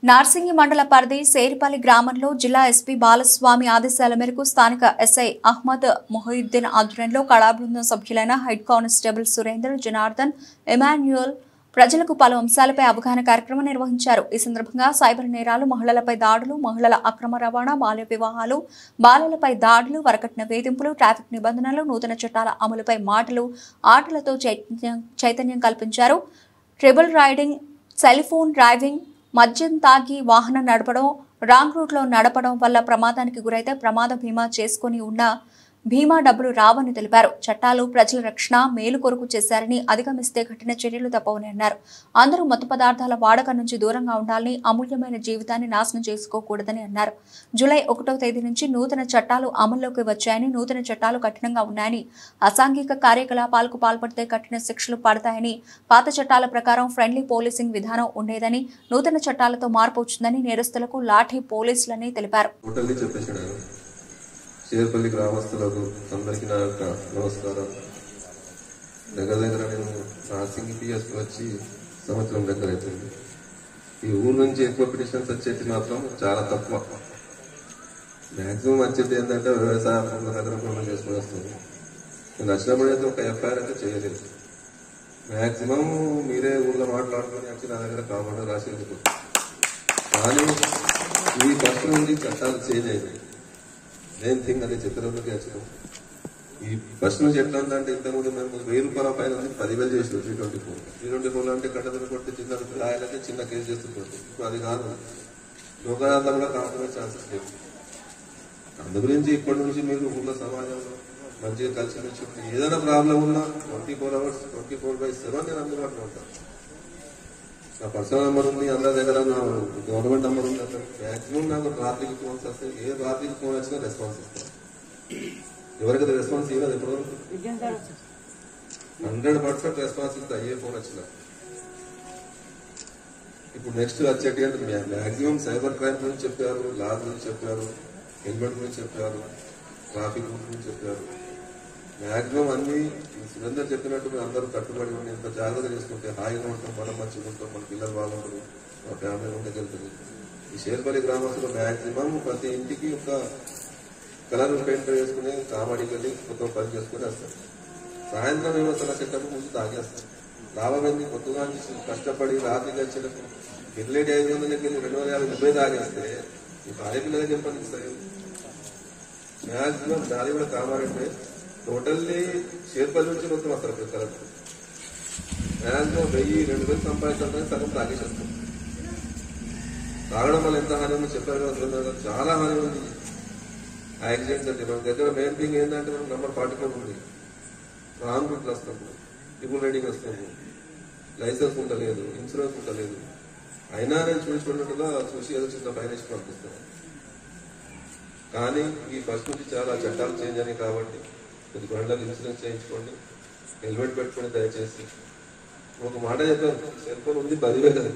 నార్సింగి మండల పరిధి సేరిపల్లి గ్రామంలో జిల్లా ఎస్పీ బాలస్వామి ఆదేశాల మేరకు స్థానిక ఎస్ఐ అహ్మద్ మొహియుద్దీన్ ఆధ్వర్యంలో కళా బృందం సభ్యులైన head constable Surender, Janardhan, Emmanuel ప్రజలకు పలు అంశాలపై అవగాహన కార్యక్రమం నిర్వహించారు. ఈ సందర్భంగా సైబర్ నేరాలు, మహిళలపై దాడులు, మహిళల అక్రమ రవాణా, బాల్య వివాహాలు, బాలలపై దాడులు, వరకట్న వేధింపులు, ట్రాఫిక్ నిబంధనలు, నూతన చట్టాల అమలుపై మాటలు, ఆటలతో చైతన్యం కల్పించారు. Triple riding, cell phone driving, మద్యం తాగి వాహనం నడపడం, రాంగ్ రూట్లో నడపడం వల్ల ప్రమాదానికి గురైతే ప్రమాద బీమా చేసుకుని ఉన్న బీమా డబ్బులు రావని తెలిపారు. చట్టాలు ప్రజల రక్షణ, మేలు కొరకు చేశారని, అధిగమిస్తే కఠిన చర్యలు తప్పవని అన్నారు. అందరూ మత్తు పదార్థాల వాడకం నుంచి దూరంగా ఉండాలని, అమూల్యమైన జీవితాన్ని నాశనం చేసుకోకూడదని అన్నారు. జూలై 1వ తేదీ నుంచి నూతన చట్టాలు అమల్లోకి వచ్చాయని, నూతన చట్టాలు కఠినంగా ఉన్నాయని, అసాంఘిక కార్యకలాపాలకు పాల్పడితే కఠిన శిక్షలు పడతాయని, పాత చట్టాల ప్రకారం ఫ్రెండ్లీ పోలీసింగ్ విధానం ఉండేదని, నూతన చట్టాలతో మార్పు వచ్చిందని, నేరస్తులకు లాఠీ పోలీసులని తెలిపారు. చేర్పల్లి గ్రామస్తులకు అందరికీ నా యొక్క నమస్కారం. దగ్గర నేను నార్సింగి పిఎస్కి వచ్చి సంవత్సరం దగ్గర అవుతుంది. ఈ ఊరు నుంచి ఎక్కువ పిటిషన్స్ వచ్చేది మాత్రం చాలా తక్కువ. మ్యాక్సిమం వచ్చేది ఏంటంటే వ్యవసాయ దగ్గర పనులు చేసుకుని వస్తుంది. నేను వచ్చినప్పుడు అయితే ఒక ఎఫ్ఐఆర్ అయితే చేయలేదు. మ్యాక్సిమం మీరే ఊళ్ళో మాట్లాడుకుని వచ్చి నా దగ్గర కామెంట్ రాసి వెళ్తారు. కానీ ఈ ఫస్ట్ నుండి చట్టాలు చేంజ్ అయినాయి. మెయిన్ థింగ్ అదే చిత్రంలోకి వచ్చినాం. ఈ ఫస్ట్ నుంచి ఎట్లా ఉందంటే ఇంతకుముందు మేము 1000 రూపాయల పైన 10,000 చేసాం. 324 అంటే కట్టదని కొట్టి చిన్న రాయాలంటే చిన్న కేసు చేస్తుంటుంది. ఇప్పుడు అది కాదు. లోకాలంతా కూడా కాంప్రమైజ్ ఛాన్సెస్ లేవు. అందు గురించి ఇప్పటి నుంచి మీరు ఊళ్ళో సమాజంలో మంచిగా కలిసి మెలిసి ఏదైనా ప్రాబ్లం ఉన్నా 24 hours 24/7 నేను అందుబాటులో ఉంటాను. నా పర్సనల్ నెంబర్ ఉంది, అందరి దగ్గర నా గవర్నమెంట్ నెంబర్ ఉంది. అసలు మ్యాక్సిమం నాకు రాత్రికి ఫోన్స్ వస్తాయి. ఏ రాత్రికి ఫోన్ వచ్చినా రెస్పాన్స్ ఇస్తాను. ఎవరికైతే రెస్పాన్స్ ఇవ్వదు ఎప్పుడు 100% రెస్పాన్స్ ఇస్తా ఏ ఫోన్ వచ్చినా. ఇప్పుడు నెక్స్ట్ వచ్చేటి అంటే మ్యాక్సిమం సైబర్ క్రైమ్ గురించి చెప్పారు, లా గురించి చెప్పారు, హెల్మెట్ గురించి చెప్పారు, ట్రాఫిక్ గురించి చెప్పారు. మ్యాక్సిమం అన్ని సురేందర్ చెప్పినట్టు అందరూ కట్టుబడి ఉండి ఎంత జాగ్రత్త చేసుకుంటే హాయిగా ఉంటాం, మనం మంచిగా ఉంటాం, మన పిల్లలు బాగుంటారు, మన ఫ్యామిలీ ఉండగలుగుతుంది. ఈ షేర్పల్లి గ్రామస్తులు మ్యాక్సిమం ప్రతి ఇంటికి ఒక కలర్ పెయింట్ వేసుకుని కామెడీకి వెళ్ళి కొత్త పని చేసుకుని వస్తారు. సాయంత్రం ఏమొస్తారు వచ్చేటప్పుడు ముందు తాగేస్తారు. లాభం ఏంది? కొత్తగా కష్టపడి రాత్రికి వచ్చేటప్పుడు మిడ్లైట్ 500 వెళ్ళి 250 తాగేస్తే ఈ భార్య పిల్లలకి ఏం పని ఇస్తాయి? మ్యాక్సిమం దాని కూడా కామారంటే టోటల్లీ షేర్పల్లి నుంచి మొత్తం వస్తారు. కలర్ మ్యాక్సిమం 1000-2000 సంపాదించాలని సగం తాగేసేస్తాం. తాగడం వల్ల ఎంత హాని ఉందో చెప్పారు కదా, చాలా హాని ఉంది. యాక్సిడెంట్స్ అంటే మన దగ్గర మెయిన్ థింగ్ ఏంటంటే మనం నెంబర్ 44 ఉంది. రాంగ్ రూట్లు వస్తాము, ట్రిబుల్ రైడింగ్ వస్తాము, లైసెన్స్ ఉండలేదు, ఇన్సూరెన్స్ ఉండలేదు. అయినా నేను చూసినట్టుగా చూసి ఏదో చిన్న ఫైనాన్స్ పంపిస్తాను. కానీ ఈ ఫస్ట్ నుంచి చాలా చట్టాలు చేంజ్ అయినాయి కాబట్టి కొద్ది గంటలకు ఇన్సూరెన్స్ చేయించుకోండి, హెల్మెట్ పెట్టుకోండి దయచేసి. ఒక మాట చెప్పాను, సెల్ ఫోన్ ఉంది 10,000.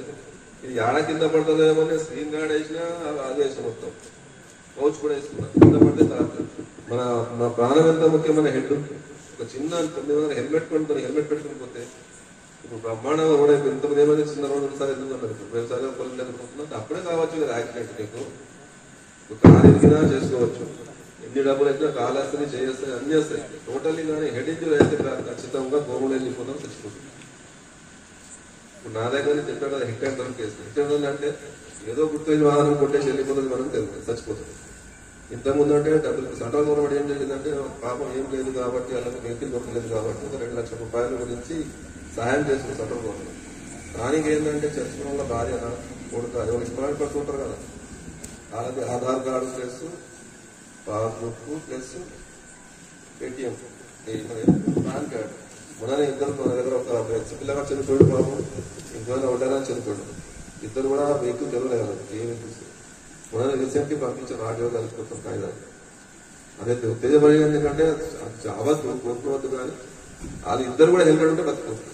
ఇది ఏడ కింద పడుతుందేమో స్క్రీన్ గార్డ్ వేసినా అది వేసిన మొత్తం పౌచ్ కూడా వేసుకున్నా. కింద పడితే మన ప్రాణం ఎంత ముఖ్యమైన హెడ్ ఒక చిన్న 900 హెల్మెట్ పెట్టుకుని పోతే ఇప్పుడు బ్రహ్మాండంగా కూడా ఇంతమంది ఏమైనా చిన్న రోజు సార్ ఎందుకు అన్నారు. వ్యవసాయం పొలం అనుకుంటున్నా అప్పుడే కావచ్చు కదా యాక్సిడెంట్. నీకు కారు ఎదిగినా చేసుకోవచ్చు, ఎన్ని డబ్బులు అయితే కాలేస్తాయి, చేస్తాయి, అన్ని వస్తాయి. టోటల్లీ కానీ హెడ్ ఇంజరీ అయితే ఖచ్చితంగా గోములు వెళ్ళిపోతాం, తెచ్చుకుంటాం. ఇప్పుడు నా దగ్గర చెప్పాను కదా hit and run case. Hit and run అంటే ఏదో గుర్తు వాహనం కొట్టేసి వెళ్ళిపోతుంది, మనం తెలుస్తుంది, చచ్చిపోతుంది. ఇంతకుముందు అంటే డబ్బులు సెంట్రల్ గవర్నమెంట్ ఏం జరిగిందంటే పాపం ఏం లేదు కాబట్టి వాళ్ళకి వెహికల్ దొరకలేదు కాబట్టి 2 లక్షల రూపాయల గురించి సహాయం చేస్తుంది సెంట్రల్ గవర్నమెంట్. దానికి ఏంటంటే చచ్చిపోవడం వల్ల భార్య కొడుకు ఎవరు ఇష్టమైన పడుతుంటారు కదా, వాళ్ళకి Aadhaar card plus passbook plus Paytm pan card. మొన్న ఇద్దరు మన దగ్గర ఒక పిల్లగా చనిపోయాడు బాబు, ఇంట్లో ఉండాలని చనిపోయాడు. ఇద్దరు కూడా వెహికల్ తెలియలేదు, ఏ వెహికల్స్. మొన్న రీసెంట్లీ పంపించారు ఆడియో కలిసిపోతాం కాగితాలు. అదే ఉత్తేజపడి ఎందుకంటే చాలా కోరుకోవద్దు. కానీ వాళ్ళు ఇద్దరు కూడా హెల్మెట్ ఉంటే బతుకుంటారు.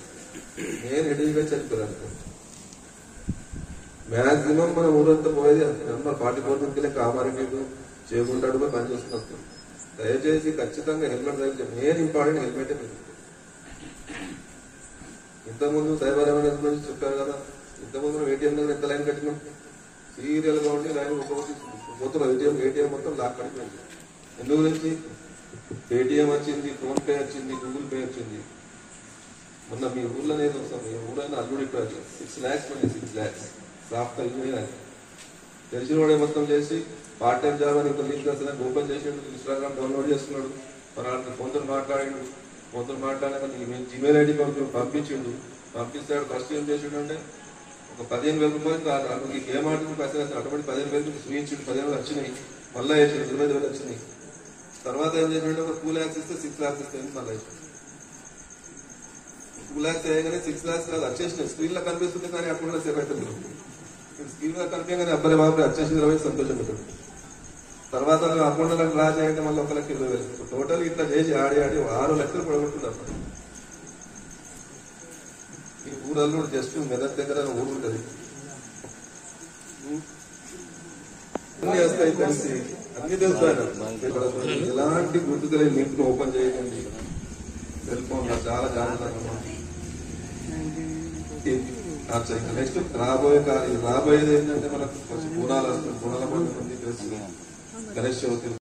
నేను హెడ్ వేసి చనిపోయాను. మ్యాక్సిమం మన ఊరంతా పోయేది నెంబర్ 44 నుంచి కామారెడ్డి చేయకుంటాడు కూడా పని చేసుకుని. దయచేసి ఖచ్చితంగా హెల్మెట్ ధరించి మెయిన్ ఇంపార్టెంట్ హెల్మెట్. ఇంతకుముందు సైబర్ ఎమర్జెన్సీ గురించి చెప్పారు కదా, ఇంతకుముందు ఏటీఎం దగ్గర ఎంత లైన్ కట్టినాం. సీరియల్ గా ఉండి లైన్ మొత్తం ఏటీఎం మొత్తం లాక్ పడిపోయింది. ఎందు గురించి పేటిఎం వచ్చింది, ఫోన్ పే వచ్చింది, గూగుల్ పే వచ్చింది. మొన్న మీ ఊర్లో నేను వస్తాను, మీ ఊరైనా అల్లుడిపోయారు 6 lakhs మళ్ళీ 6 lakhs సాఫ్ట్వేర్ ఇంజనీర్ తెలిసిన వాడే మొత్తం చేసి పార్ట్ టైం జాబ్ అని ఇంకో లింక్ వస్తుందని ఓపెన్ చేసాడు, ఇన్స్టాగ్రామ్ డౌన్లోడ్ చేసుకున్నాడు, మన ఫోన్తో మాట్లాడాడు. ఫోన్తో మాట్లాడాక జీమెయిల్ ఐడి పంపించిండు. పంపిస్తాడు ఫస్ట్ ఏం చేసిండు అంటే ఒక 15,000 రూపాయలు నీకు ఏ మాటకు పైసలు వస్తాయి అటువంటి 15,000 చూపించిండు. 15,000 వచ్చినాయి, మళ్ళీ వేసాడు 25,000 వచ్చినాయి. తర్వాత ఏం చేసిండే ఒక 2 lakhs ఇస్తే 6 lakhs ఇస్తే మళ్ళీ వేసాడు. 2 lakhs వేయగానే 6 lakhs కాదు వచ్చేసినాయి. స్క్రీన్ లో కనిపిస్తుంది కానీ అకౌంట్ లో సేవ్ అవుతుంది. స్క్రీన్ లో కనిపించగానే అబ్బాయి బాబు వచ్చేసింది 20 సంతోషం పెట్టాడు. తర్వాత అకౌంట్ లో డ్రా చేయంటే మళ్ళీ 1,20,000 టోటల్ ఇట్లా చేసి ఆడి 6 లక్షలు పడగొట్టున్నారు. ఈ ఊరల్లో జస్ట్ మెదక్ దగ్గర ఊరు ఉంటుంది, అన్ని వస్తాయి కలిసి అన్ని తెలుస్తాను. ఎలాంటి గుర్తుకలే లింక్ ఓపెన్ చేయకండి. సెల్ ఫోన్ లో చాలా జాగ్రత్తగా నెక్స్ట్ రాబోయేది ఏంటంటే మనకు బోనాలు వస్తుంది. బోనాల పండుగ తెలుసు, గణేష్ చవితి.